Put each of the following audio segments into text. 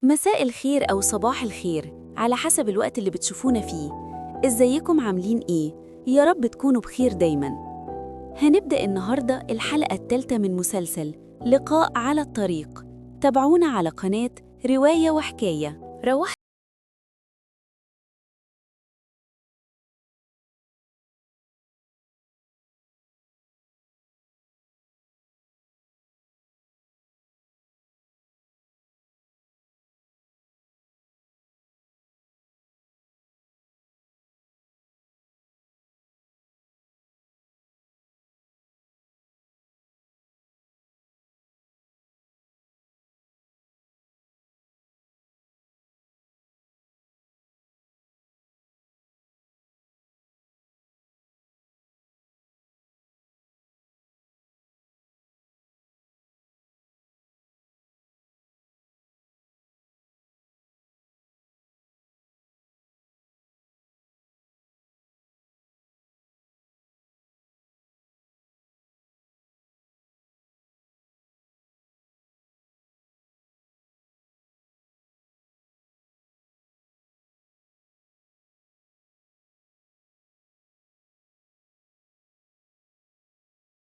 مساء الخير أو صباح الخير على حسب الوقت اللي بتشوفونا فيه. إزيكم عاملين إيه؟ يا رب تكونوا بخير دايماً. هنبدأ النهاردة الحلقة الثالثة من مسلسل لقاء على الطريق. تابعونا على قناة رواية وحكاية. روح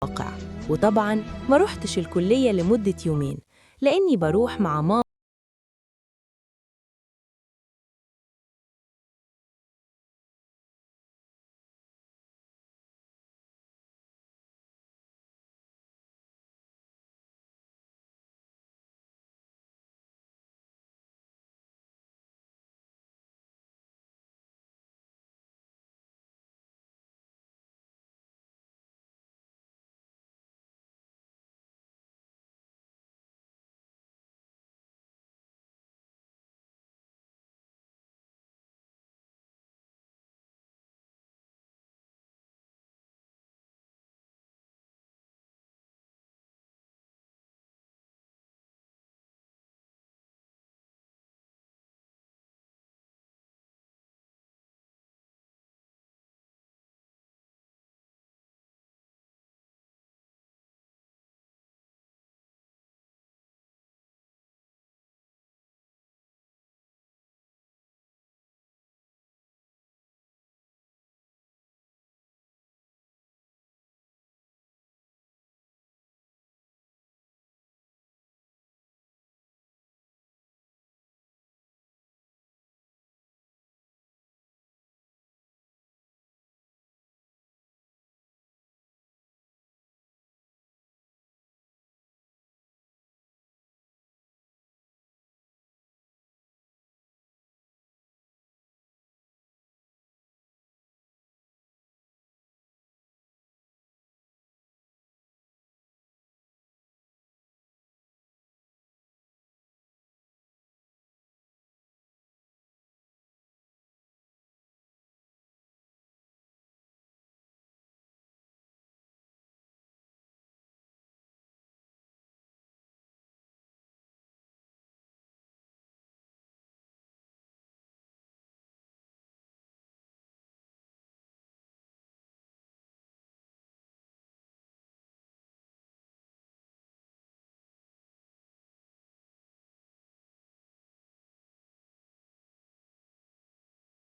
واقع. وطبعا ما روحتش الكلية لمدة يومين لأني بروح مع ماما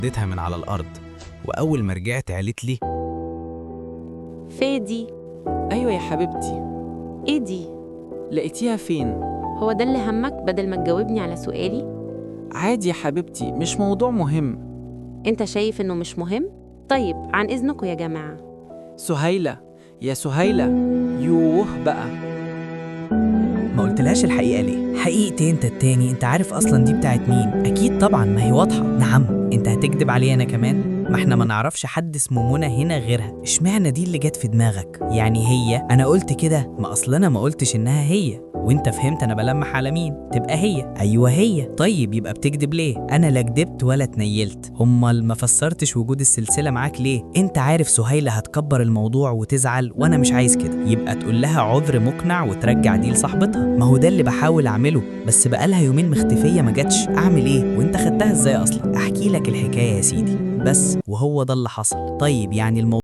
اديتها من على الأرض، وأول ما رجعت قالت لي: فادي. أيوة يا حبيبتي. إيه دي؟ لقيتيها فين؟ هو ده اللي همك بدل ما تجاوبني على سؤالي؟ عادي يا حبيبتي، مش موضوع مهم. أنت شايف إنه مش مهم؟ طيب عن إذنكم يا جماعة. سهيلة، يا سهيلة، يوه بقى. ما قلتلهاش الحقيقة ليه؟ حقيقتي انت التاني، انت عارف اصلا دي بتاعت مين؟ اكيد طبعا، ما هي واضحة. نعم، انت هتكدب عليا انا كمان؟ ما احنا ما نعرفش حد اسمه منى هنا غيرها، اشمعنى دي اللي جت في دماغك؟ يعني هي انا قلت كده، ما اصل انا ما قلتش انها هي، وانت فهمت انا بلمح على مين؟ تبقى هي. ايوه هي. طيب يبقى بتكدب ليه؟ انا لا كدبت ولا اتنيلت. امال ما فسرتش وجود السلسلة معاك ليه؟ انت عارف سهيلة هتكبر الموضوع وتزعل، وانا مش عايز كده. يبقى تقول لها عذر مقنع وترجع دي لصاحبتها. ما هو ده اللي بحاول اعمله، بس بقالها يومين مختفية ما جاتش. اعمل ايه وانت خدتها ازاي اصلا؟ احكي لك الحكاية يا سيدي، بس وهو ده اللي حصل. طيب يعني الموضوع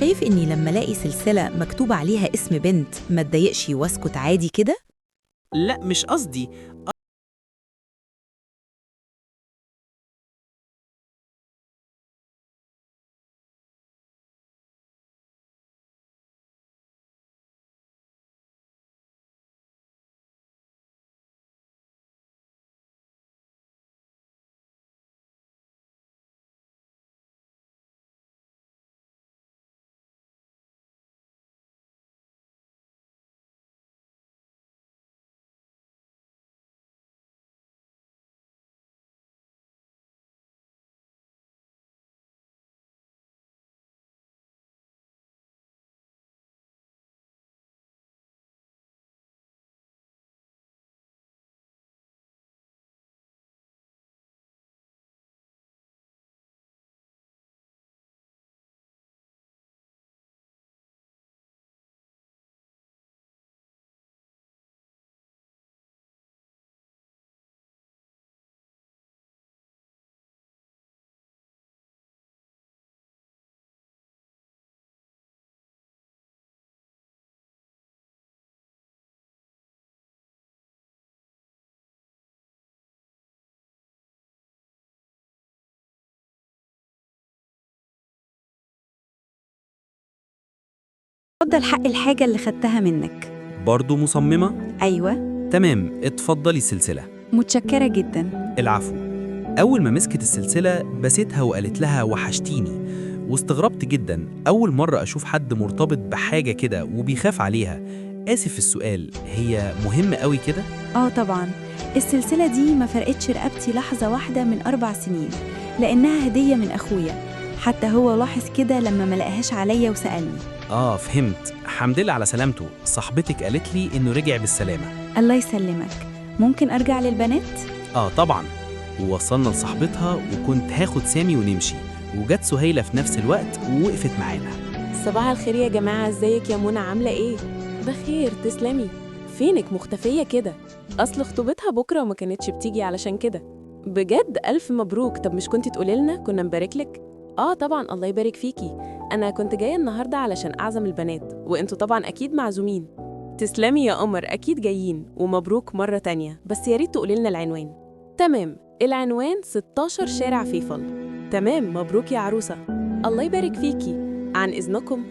شايف إني لما ألاقي سلسلة مكتوب عليها اسم بنت ما اتضايقش واسكت عادي كده؟ لا مش قصدي. اتفضل حق الحاجة اللي خدتها منك. برضو مصممة؟ أيوة. تمام، اتفضلي السلسلة. متشكرة جدا. العفو. أول ما مسكت السلسلة بسيتها وقالت لها وحشتيني، واستغربت جدا أول مرة أشوف حد مرتبط بحاجة كده وبيخاف عليها. آسف في السؤال، هي مهمة قوي كده؟ طبعا السلسلة دي ما فرقتش رقبتي لحظة واحدة من 4 سنين، لأنها هدية من أخويا. حتى هو لاحظ كده لما ما لقاهاش عليا وسألني. فهمت. حمد لله على سلامته. صاحبتك قالت لي إنه رجع بالسلامة. الله يسلمك. ممكن أرجع للبنات؟ طبعا. ووصلنا لصاحبتها وكنت هاخد سامي ونمشي، وجت سهيلة في نفس الوقت ووقفت معانا. صباح الخير يا جماعة، ازيك يا منى، عاملة ايه؟ بخير تسلمي. فينك مختفية كده؟ أصل خطوبتها بكرة وما كانتش بتيجي علشان كده. بجد ألف مبروك. طب مش كنتي تقولي لنا كنا نباركلك؟ طبعا الله يبارك فيكي. أنا كنت جاية النهاردة علشان أعزم البنات، وإنتوا طبعا أكيد معزومين. تسلمي يا قمر، أكيد جايين، ومبروك مرة تانية. بس يا ريت تقولي لنا العنوان. تمام، العنوان 16 شارع فيفل. تمام، مبروك يا عروسة. الله يبارك فيكي. عن إذنكم.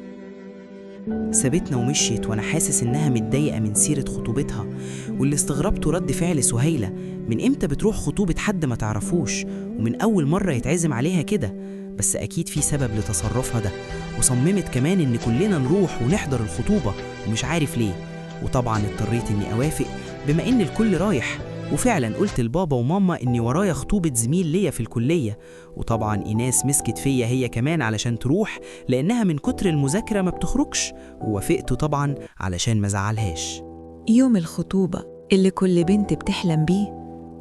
سابتنا ومشيت وأنا حاسس إنها متضايقة من سيرة خطوبتها، واللي استغربته رد فعل سهيلة. من إمتى بتروح خطوبة حد ما تعرفوش، ومن أول مرة يتعزم عليها كده؟ بس أكيد في سبب لتصرفها ده، وصممت كمان إن كلنا نروح ونحضر الخطوبة، ومش عارف ليه. وطبعا اضطريت إني أوافق بما إن الكل رايح، وفعلا قلت لبابا وماما إني ورايا خطوبة زميل ليا في الكلية. وطبعا إيناس مسكت فيا هي كمان علشان تروح، لأنها من كتر المذاكرة ما بتخرجش، ووافقت طبعا علشان ما زعلهاش. يوم الخطوبة اللي كل بنت بتحلم بيه،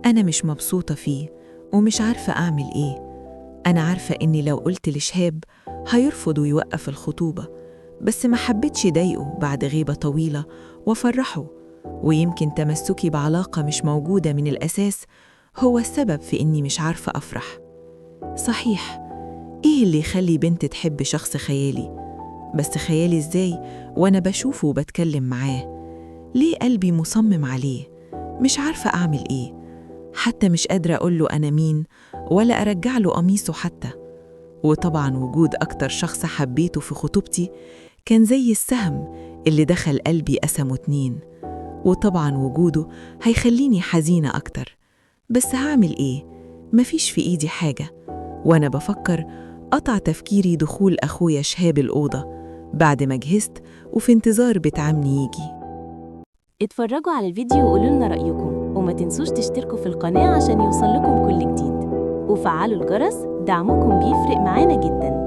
أنا مش مبسوطة فيه ومش عارفة أعمل إيه. أنا عارفة إني لو قلت لشهاب هيرفض ويوقف الخطوبة، بس ما حبيتش ضايقه بعد غيبة طويلة وأفرحه. ويمكن تمسكي بعلاقة مش موجودة من الأساس هو السبب في إني مش عارفة أفرح. صحيح، إيه اللي يخلي بنت تحب شخص خيالي؟ بس خيالي إزاي وأنا بشوفه وبتكلم معاه؟ ليه قلبي مصمم عليه؟ مش عارفة أعمل إيه. حتى مش قادرة أقوله أنا مين ولا أرجع له قميصه حتى. وطبعا وجود أكتر شخص حبيته في خطوبتي كان زي السهم اللي دخل قلبي قسمه 2. وطبعا وجوده هيخليني حزينة أكتر، بس هعمل إيه؟ مفيش في إيدي حاجة. وأنا بفكر قطع تفكيري دخول أخويا شهاب الأوضة بعد ما جهزت وفي انتظار بيت عمي يجي. اتفرجوا على الفيديو وقولوا لنا رأيكم، وما تنسوش تشتركوا في القناة عشان يوصل لكم كل جديد، وفعلوا الجرس، دعمكم بيفرق معانا جداً.